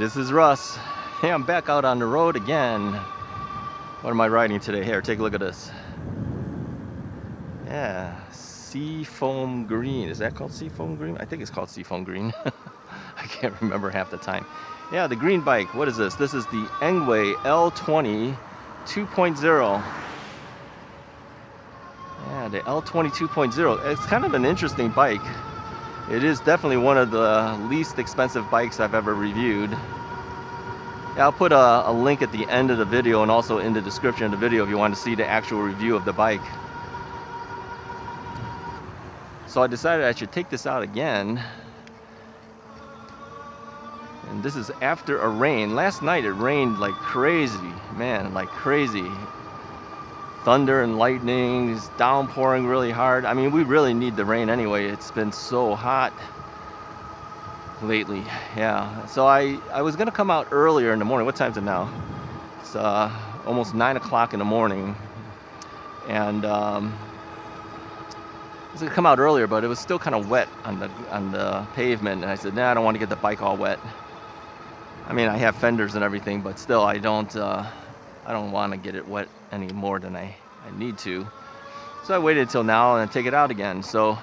this is Russ. Hey, I'm back out on the road again. What am I riding today? Here, take a look at this. Yeah, Seafoam Green. Is that called Seafoam Green? I think it's called Seafoam Green. I can't remember half the time. Yeah, the green bike. What is this? This is the Engwe L20 2.0. Yeah, the L20 2.0. It's kind of an interesting bike. It is definitely one of the least expensive bikes I've ever reviewed. Yeah, I'll put a link at the end of the video and also in the description of the video if you want to see the actual review of the bike. So I decided I should take this out again. And this is after a rain. Last night it rained like crazy, man, like crazy. Thunder and lightning, downpouring really hard. I mean, we really need the rain anyway. It's been so hot lately. Yeah, so I was gonna come out earlier in the morning. What time is it now? It's almost 9 o'clock in the morning, and I was gonna come out earlier, but it was still kind of wet on the pavement, and I said, nah, I don't want to get the bike all wet. I mean, I have fenders and everything, but still, I don't want to get it wet any more than I need to. So I waited until now and take it out again. So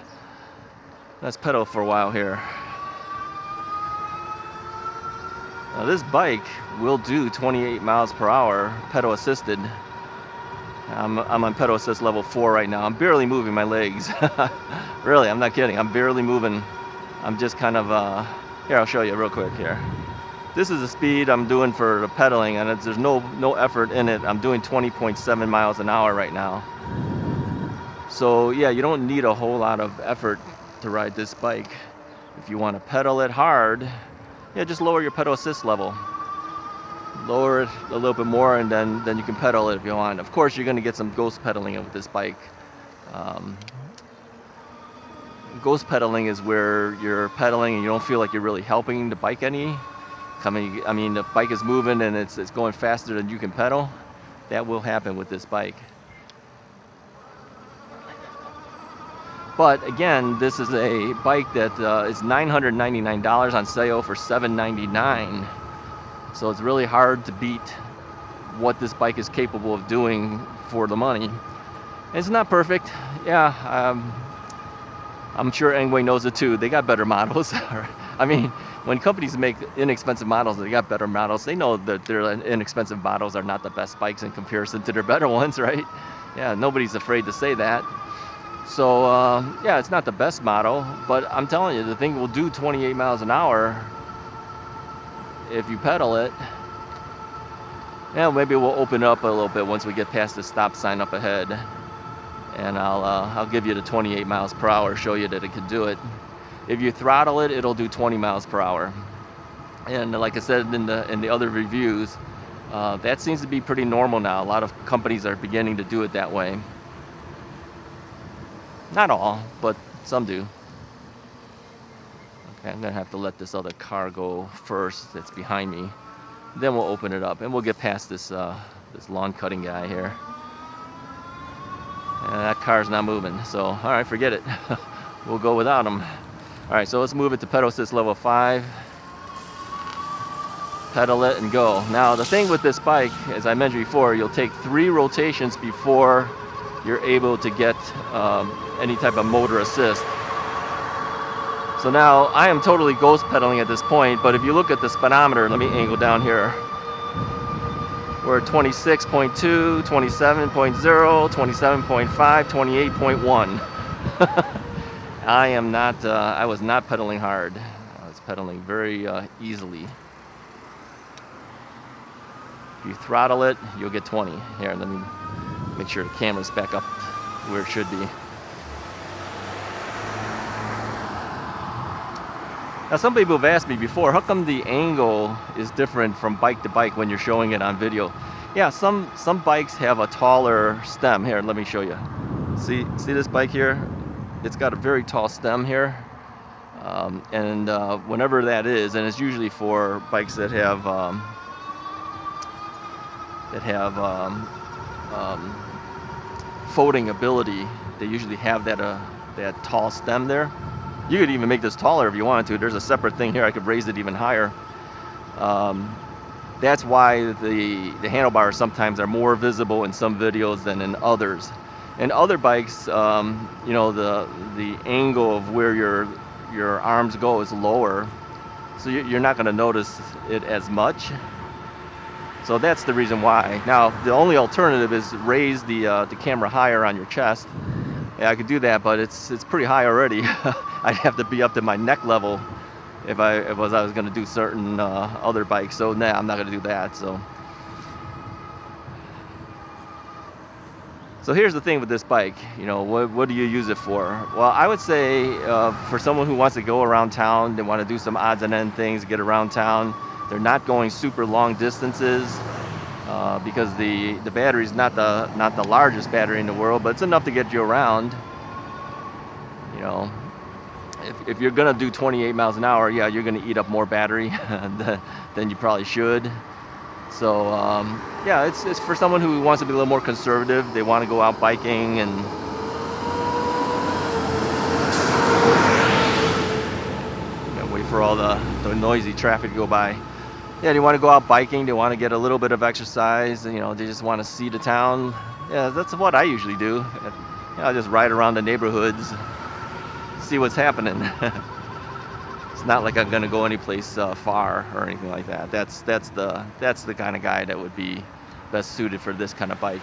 let's pedal for a while here. Now this bike will do 28 miles per hour pedal assisted. I'm on pedal assist level 4 right now. I'm barely moving my legs. Really, I'm not kidding. I'm barely moving. I'm just kind of, here, I'll show you real quick here. This is the speed I'm doing for the pedaling, and there's no effort in it. I'm doing 20.7 miles an hour right now. So yeah, you don't need a whole lot of effort to ride this bike. If you want to pedal it hard, yeah, just lower your pedal assist level. Lower it a little bit more, and then you can pedal it if you want. Of course, you're going to get some ghost pedaling with this bike. Ghost pedaling is where you're pedaling and you don't feel like you're really helping the bike any. I mean, the bike is moving and it's going faster than you can pedal. That will happen with this bike. But again, this is a bike that is $999 on sale for $799. So it's really hard to beat what this bike is capable of doing for the money. It's not perfect. Yeah, I'm sure Engwe knows it too. They got better models. I mean, when companies make inexpensive models, they got better models. They know that their inexpensive models are not the best bikes in comparison to their better ones, right? Yeah, nobody's afraid to say that. So, yeah, it's not the best model, but I'm telling you, the thing will do 28 miles an hour if you pedal it. Yeah, maybe we'll open up a little bit once we get past the stop sign up ahead. And I'll give you the 28 miles per hour, show you that it can do it. If you throttle it, it'll do 20 miles per hour. And like I said in the other reviews, that seems to be pretty normal now. A lot of companies are beginning to do it that way. Not all, but some do. Okay, I'm gonna have to let this other car go first that's behind me. Then we'll open it up and we'll get past this lawn cutting guy here. And that car's not moving, so all right, forget it. We'll go without him. All right, so let's move it to pedal assist level 5. Pedal it and go. Now the thing with this bike, as I mentioned before, you'll take 3 rotations before you're able to get any type of motor assist. So now I am totally ghost pedaling at this point, but if you look at the speedometer, let me angle down here. We're at 26.2, 27.0, 27.5, 28.1. I was not pedaling hard. I was pedaling very easily. If you throttle it, you'll get 20. Here, let me make sure the camera's back up where it should be. Now, some people have asked me before, how come the angle is different from bike to bike when you're showing it on video? Yeah, some bikes have a taller stem. Here, let me show you. See this bike here? It's got a very tall stem here. Whenever that is, and it's usually for bikes that have folding ability, they usually have that tall stem there. You could even make this taller if you wanted to. There's a separate thing here. I could raise it even higher. That's why the handlebars sometimes are more visible in some videos than in others. In other bikes, you know, the angle of where your arms go is lower, so you're not going to notice it as much. So that's the reason why. Now, the only alternative is raise the camera higher on your chest. Yeah, I could do that, but it's pretty high already. I'd have to be up to my neck level if I was going to do certain other bikes. So nah, I'm not going to do that. So here's the thing with this bike. You know, what do you use it for? Well, I would say for someone who wants to go around town, they want to do some odds and end things, get around town. They're not going super long distances because the battery is not the largest battery in the world, but it's enough to get you around. You know, if you're gonna do 28 miles an hour, yeah, you're gonna eat up more battery than you probably should. So yeah, it's for someone who wants to be a little more conservative. They want to go out biking and wait for all the noisy traffic to go by. Yeah, they want to go out biking. They want to get a little bit of exercise. You know, they just want to see the town. Yeah, that's what I usually do. You know, I just ride around the neighborhoods, see what's happening. It's not like I'm gonna go anyplace far or anything like that. That's the kind of guy that would be best suited for this kind of bike.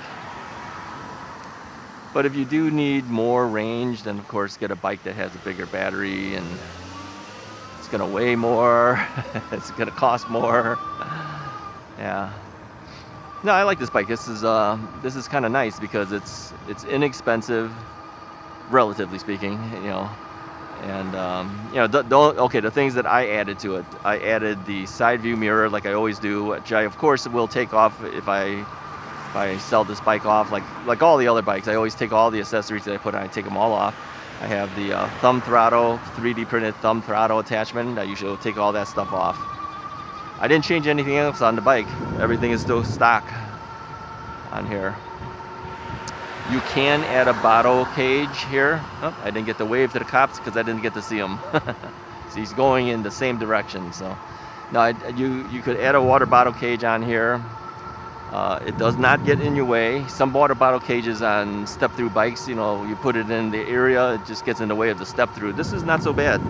But if you do need more range, then of course get a bike that has a bigger battery, and it's gonna weigh more. It's gonna cost more. Yeah. No, I like this bike. This is kind of nice because it's inexpensive, relatively speaking. You know. And you know, the things that I added to it, I added the side view mirror like I always do, which I of course will take off if I sell this bike off, like all the other bikes. I always take all the accessories that I put on, I take them all off. I have the thumb throttle, 3D printed thumb throttle attachment. I usually will take all that stuff off. I didn't change anything else on the bike. Everything is still stock on here. You can add a bottle cage here. Oh, I didn't get to wave to the cops because I didn't get to see him. So he's going in the same direction. So no, you could add a water bottle cage on here. It does not get in your way. Some water bottle cages on step-through bikes, you know, you put it in the area, it just gets in the way of the step-through. This is not so bad.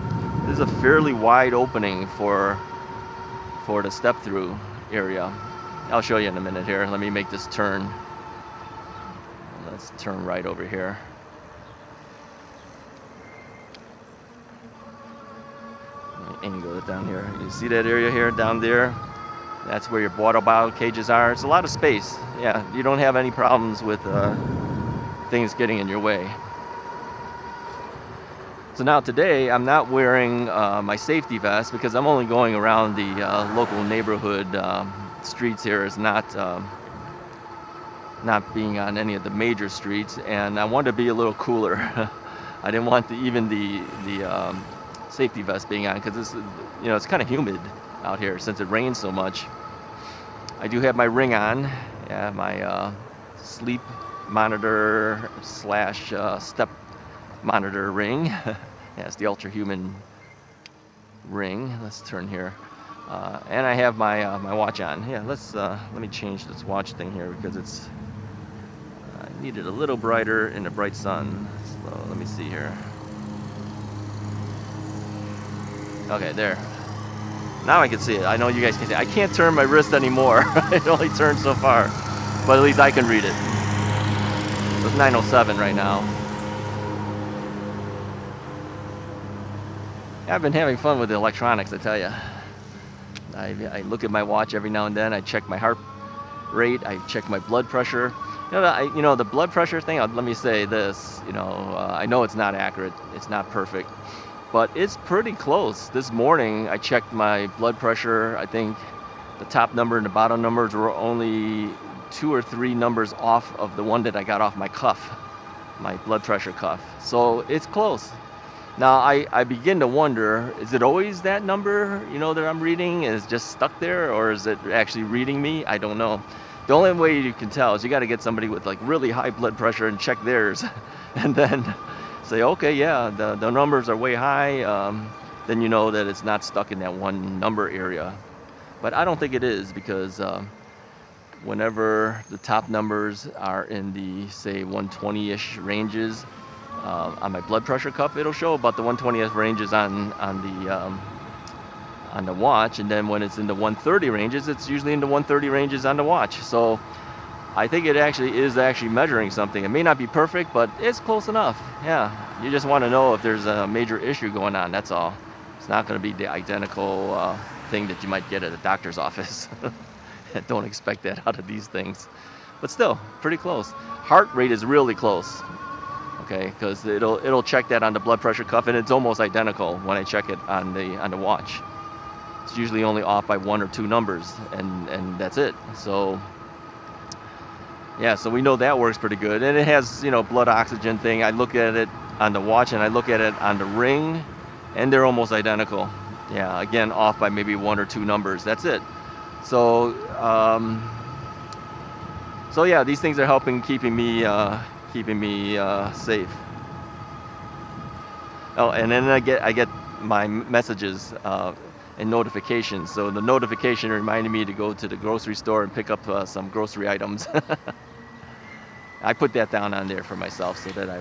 This is a fairly wide opening for the step-through area. I'll show you in a minute here. Let me make this turn. Let's turn right over here. Let me angle it down here. You see that area here down there? That's where your water bottle cages are. It's a lot of space. Yeah, you don't have any problems with things getting in your way. So now today I'm not wearing my safety vest because I'm only going around the local neighborhood streets here. It's not being on any of the major streets, and I wanted to be a little cooler. I didn't want even the safety vest being on because it's kind of humid out here since it rains so much. I do have my ring on, yeah, my sleep monitor / step monitor ring. Yeah, it's the Ultra Human ring. Let's turn here. And I have my watch on. Yeah, let me change this watch thing here because I need it a little brighter in the bright sun. So let me see here. Okay, there. Now I can see it. I know you guys can see it. I can't turn my wrist anymore. It only turns so far, but at least I can read it. It's 9:07 right now. I've been having fun with the electronics, I tell you. I look at my watch every now and then. I check my heart rate. I check my blood pressure. You know, the blood pressure thing, let me say this. I know it's not accurate. It's not perfect. But it's pretty close. This morning, I checked my blood pressure. I think the top number and the bottom numbers were only 2 or 3 numbers off of the one that I got off my cuff, my blood pressure cuff. So it's close. Now, I begin to wonder, is it always that number, that I'm reading is just stuck there, or is it actually reading me? I don't know. The only way you can tell is you got to get somebody with like really high blood pressure and check theirs, and then say, okay, yeah, the numbers are way high. Then you know that it's not stuck in that one number area. But I don't think it is, because whenever the top numbers are in the, say, 120-ish ranges on my blood pressure cuff, it'll show about the 120th ranges on the watch, and then when it's in the 130 ranges, it's usually in the 130 ranges on the watch. So I think it actually is measuring something. It may not be perfect, but it's close enough. Yeah, you just want to know if there's a major issue going on, that's all. It's not going to be the identical thing that you might get at a doctor's office. Don't expect that out of these things, but still pretty close. Heart rate is really close, okay, because it'll check that on the blood pressure cuff, and it's almost identical when I check it on the watch. It's usually only off by 1 or 2 numbers, and that's it. So yeah, so we know that works pretty good, and it has, you know, blood oxygen thing. I look at it on the watch and I look at it on the ring, and they're almost identical. Yeah, again, off by maybe 1 or 2 numbers. That's it. So, so yeah, these things are helping keeping me safe. Oh, and then I get my messages and notifications. So the notification reminded me to go to the grocery store and pick up some grocery items. I put that down on there for myself so that I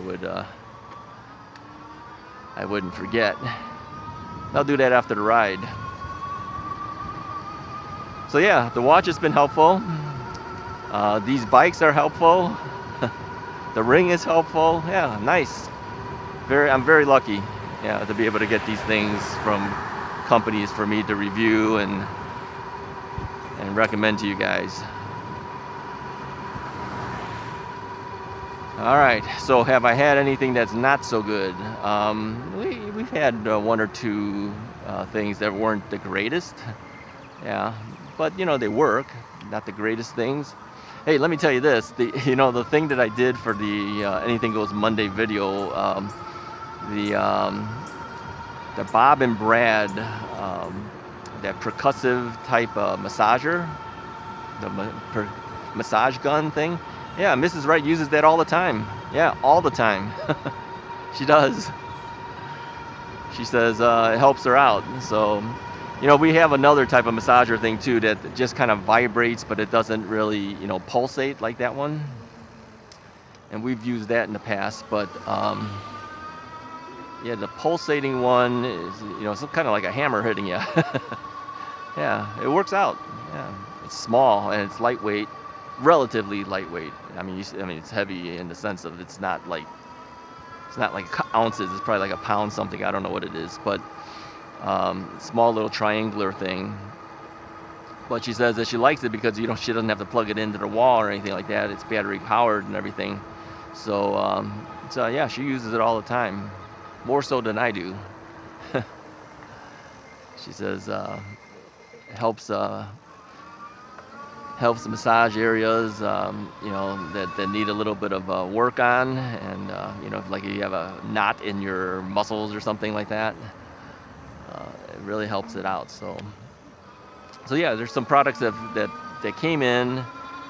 wouldn't forget. I'll do that after the ride. So yeah, the watch has been helpful. These bikes are helpful. The ring is helpful. Yeah, nice. I'm very lucky, yeah, to be able to get these things from companies for me to review and recommend to you guys. All right, so have I had anything that's not so good? We've had 1 or 2 things that weren't the greatest. Yeah, but you know, they work. Not the greatest things. Hey, let me tell you this. The thing that I did for the Anything Goes Monday video, the Bob and Brad, that percussive type massager, the massage gun thing. Yeah, Mrs. Wright uses that all the time. Yeah, all the time. She does. She says it helps her out. So, you know, we have another type of massager thing too that just kind of vibrates, but it doesn't really, you know, pulsate like that one. And we've used that in the past, but yeah, the pulsating one is, you know, some kind of like a hammer hitting you. Yeah, it works out. Yeah, it's small and it's lightweight, relatively lightweight. I mean, it's heavy in the sense of it's not like ounces. It's probably like a pound something. I don't know what it is, but small little triangular thing. But she says that she likes it because she doesn't have to plug it into the wall or anything like that. It's battery powered and everything. So yeah, she uses it all the time, more so than I do. She says helps massage areas, you know, that need a little bit of work on, and you know, like if you have a knot in your muscles or something like that, it really helps it out. So yeah, there's some products that came in,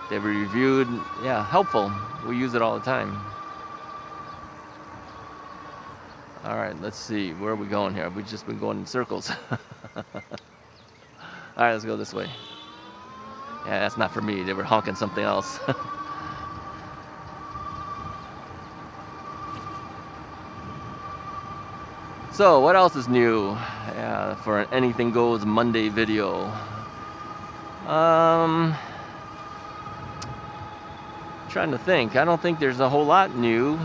that we reviewed. Yeah, helpful. We use it all the time. All right, let's see, where are we going here? We've just been going in circles. All right, let's go this way. Yeah, that's not for me. They were honking something else. So, what else is new for an Anything Goes Monday video? Trying to think. I don't think there's a whole lot new.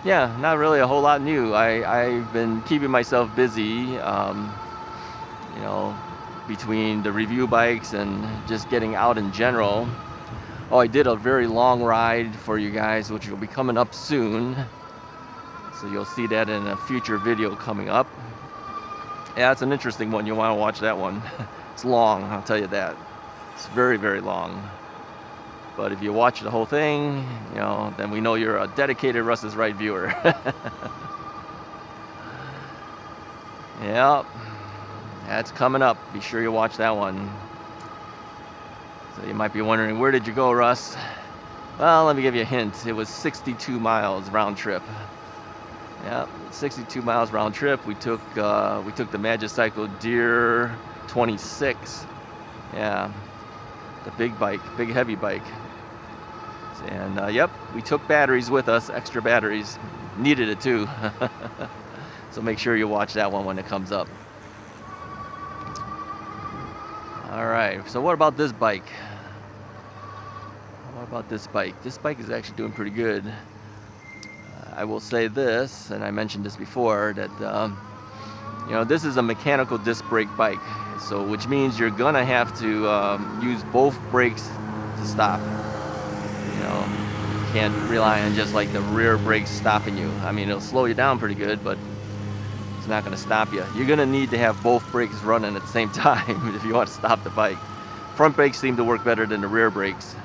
Yeah, not really a whole lot new. I've been keeping myself busy. You know, between the review bikes and just getting out in general. Oh, I did a very long ride for you guys, which will be coming up soon. So you'll see that in a future video coming up. Yeah, it's an interesting one. You'll want to watch that one. It's long, I'll tell you that. It's very, very long. But if you watch the whole thing, you know, then we know you're a dedicated Russ is Right viewer. Yep. That's coming up. Be sure you watch that one. So you might be wondering, where did you go, Russ? Well, let me give you a hint. It was 62 miles round trip. Yeah, 62 miles round trip. We took the magicycle Deer 26. Yeah, the big bike, big heavy bike. And yep, we took batteries with us, extra batteries. Needed it too. So make sure you watch that one when it comes up. All right, so what about this bike? What about this bike? This bike is actually doing pretty good. I will say this, and I mentioned this before, that this is a mechanical disc brake bike, so which means you're gonna have to use both brakes to stop. You can't rely on just like the rear brakes stopping you. I mean, it'll slow you down pretty good, but it's not gonna stop you. You're gonna need to have both brakes running at the same time if you want to stop the bike. Front brakes seem to work better than the rear brakes.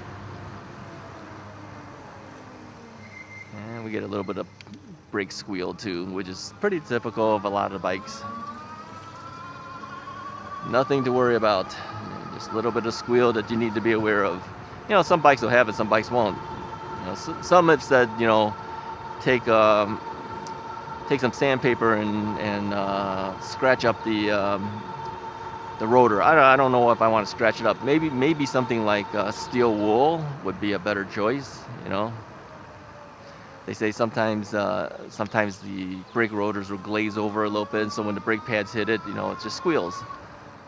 And we get a little bit of brake squeal too, which is pretty typical of a lot of bikes. Nothing to worry about. Just a little bit of squeal that you need to be aware of. Some bikes will have it, some bikes won't. Some have said, take some sandpaper and scratch up the rotor. I don't know if I want to scratch it up. Maybe something like steel wool would be a better choice. They say sometimes the brake rotors will glaze over a little bit, and so when the brake pads hit it, it just squeals.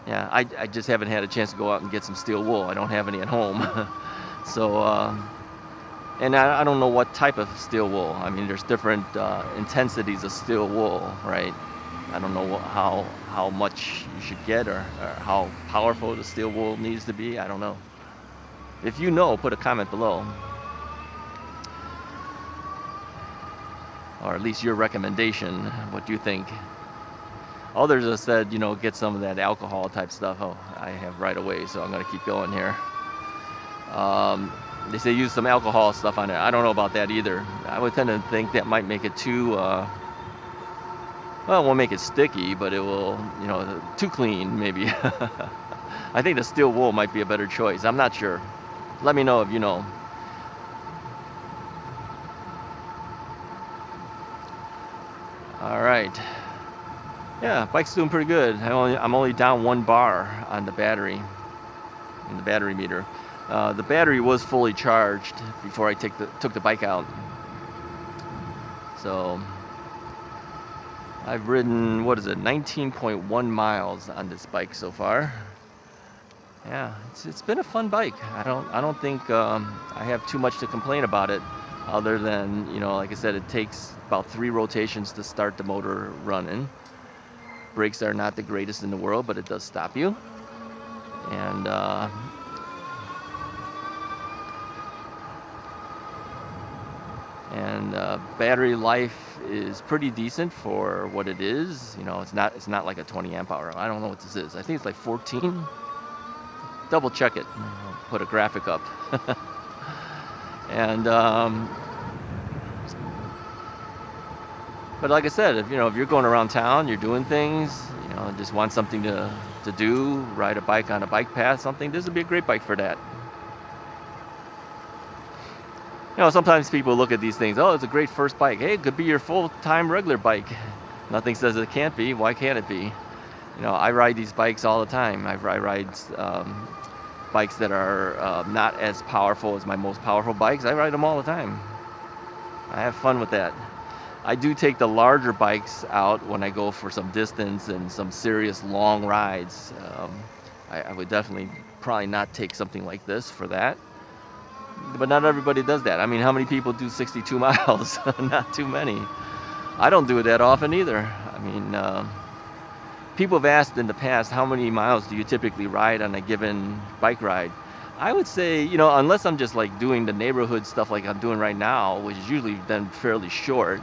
Yeah, I just haven't had a chance to go out and get some steel wool. I don't have any at home. So, and I don't know what type of steel wool. I mean, there's different intensities of steel wool, right? I don't know how much you should get or how powerful the steel wool needs to be. I don't know. If you know, put a comment below. Or at least your recommendation. What do you think? Others have said, get some of that alcohol type stuff. Oh, I have right away, so I'm going to keep going here. They say use some alcohol stuff on it. I don't know about that either. I would tend to think that might make it too, well, it won't make it sticky, but it will, too clean maybe. I think the steel wool might be a better choice. I'm not sure. Let me know if you know. All right. Yeah, bike's doing pretty good. I'm only down 1 bar on the battery, in the battery meter. The battery was fully charged before I took the bike out. So I've ridden, 19.1 miles on this bike so far. Yeah, it's been a fun bike. I don't think I have too much to complain about it, other than like I said, it takes about 3 rotations to start the motor running. Brakes are not the greatest in the world, but it does stop you. And battery life is pretty decent for what it is. It's not like a 20 amp hour. I don't know what this is. I think it's like 14. Double check it. I'll put a graphic up. And but like I said, if you're going around town, you're doing things, just want something to do, ride a bike on a bike path, something, this would be a great bike for that. Sometimes people look at these things, oh, it's a great first bike. Hey, it could be your full-time regular bike. Nothing says it can't be. Why can't it be? I ride these bikes all the time. I ride bikes that are not as powerful as my most powerful bikes. I ride them all the time. I have fun with that. I do take the larger bikes out when I go for some distance and some serious long rides. I would definitely probably not take something like this for that. But not everybody does that. I mean, how many people do 62 miles? Not too many. I don't do it that often either. I mean, people have asked in the past, how many miles do you typically ride on a given bike ride? I would say, unless I'm just like doing the neighborhood stuff like I'm doing right now, which is usually then fairly short,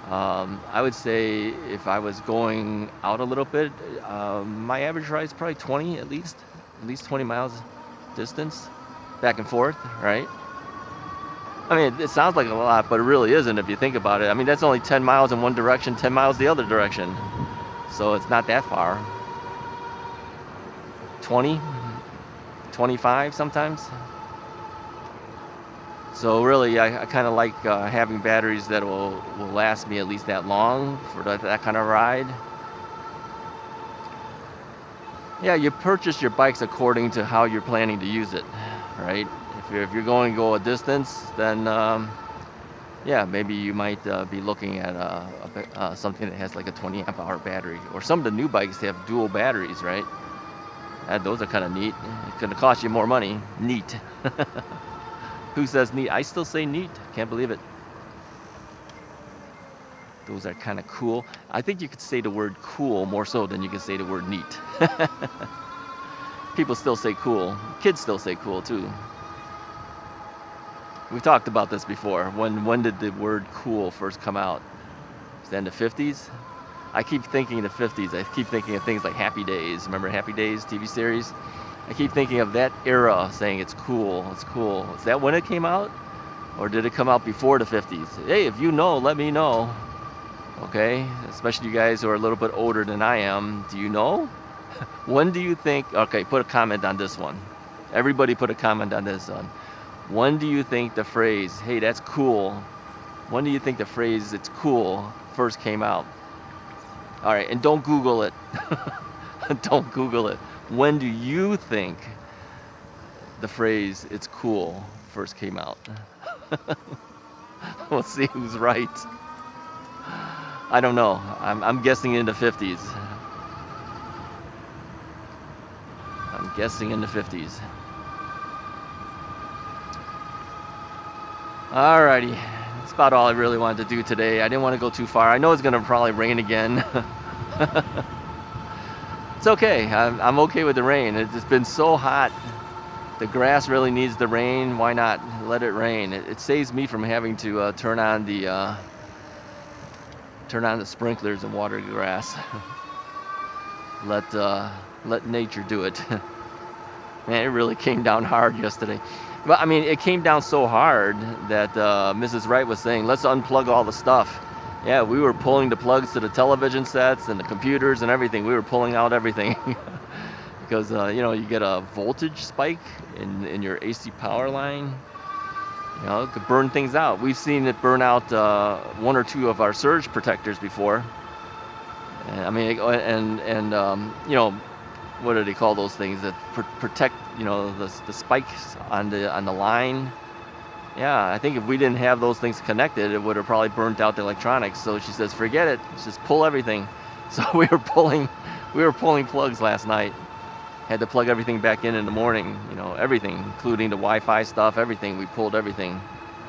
I would say if I was going out a little bit, my average ride is probably 20 at least 20 miles distance, back and forth, right? I mean, it sounds like a lot, but it really isn't if you think about it. I mean, that's only 10 miles in one direction, 10 miles the other direction. So it's not that far. 20, 25 sometimes. So really, I kind of like having batteries that will last me at least that long for that kind of ride. Yeah, you purchase your bikes according to how you're planning to use it, right? If you're going to go a distance, then yeah, maybe you might be looking at something that has like a 20 amp hour battery, or some of the new bikes, they have dual batteries, right? Those are kind of neat. It's going to cost you more money. Neat. Who says neat? I still say neat. Can't believe it. Those are kind of cool. I think you could say the word cool more so than you can say the word neat. People still say cool. Kids still say cool too. We've talked about this before. When did the word cool first come out? Is that in the 50s? I keep thinking the 50s. I keep thinking of things like Happy Days. Remember Happy Days TV series? I keep thinking of that era saying it's cool, it's cool. Is that when it came out? Or did it come out before the 50s? Hey, if you know, let me know. Okay, especially you guys who are a little bit older than I am. Do you know? When do you think, okay, put a comment on this one. Everybody put a comment on this one. When do you think the phrase, hey, that's cool, when do you think the phrase, it's cool, first came out? All right, and don't Google it. Don't Google it. When do you think the phrase, it's cool, first came out? We'll see who's right. I don't know. I'm guessing in the 50s. I'm guessing in the 50s. Alrighty. That's about all I really wanted to do today. I didn't want to go too far. I know it's going to probably rain again. It's okay. I'm okay with the rain. It's been so hot. The grass really needs the rain. Why not let it rain? It saves me from having to turn on the sprinklers and water the grass. Let nature do it. Man, it really came down hard yesterday. But I mean, it came down so hard that Mrs. Wright was saying, let's unplug all the stuff. Yeah, we were pulling the plugs to the television sets and the computers and everything. We were pulling out everything. Because, you get a voltage spike in your AC power line. It could burn things out. We've seen it burn out one or two of our surge protectors before. I mean, what do they call those things that protect, the spikes on the line? Yeah, I think if we didn't have those things connected, it would have probably burnt out the electronics. So she says, forget it, just pull everything. So we were pulling plugs last night. Had to plug everything back in the morning, everything, including the Wi-Fi stuff, everything. We pulled everything.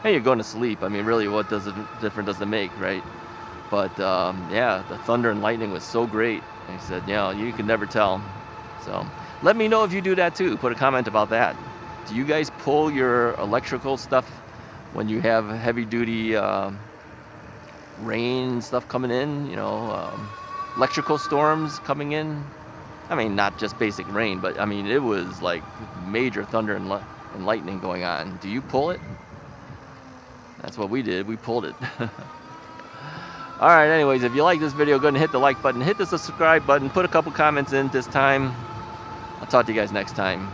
Hey, you're going to sleep. I mean, really, what difference does it make, right? But yeah, the thunder and lightning was so great. I said, you can never tell. So let me know if you do that too. Put a comment about that. Do you guys pull your electrical stuff when you have heavy-duty rain stuff coming in? Electrical storms coming in? I mean, not just basic rain, but I mean, it was like major thunder and lightning going on. Do you pull it? That's what we did. We pulled it. All right, anyways, if you like this video, go ahead and hit the like button, hit the subscribe button, put a couple comments in this time. I'll talk to you guys next time.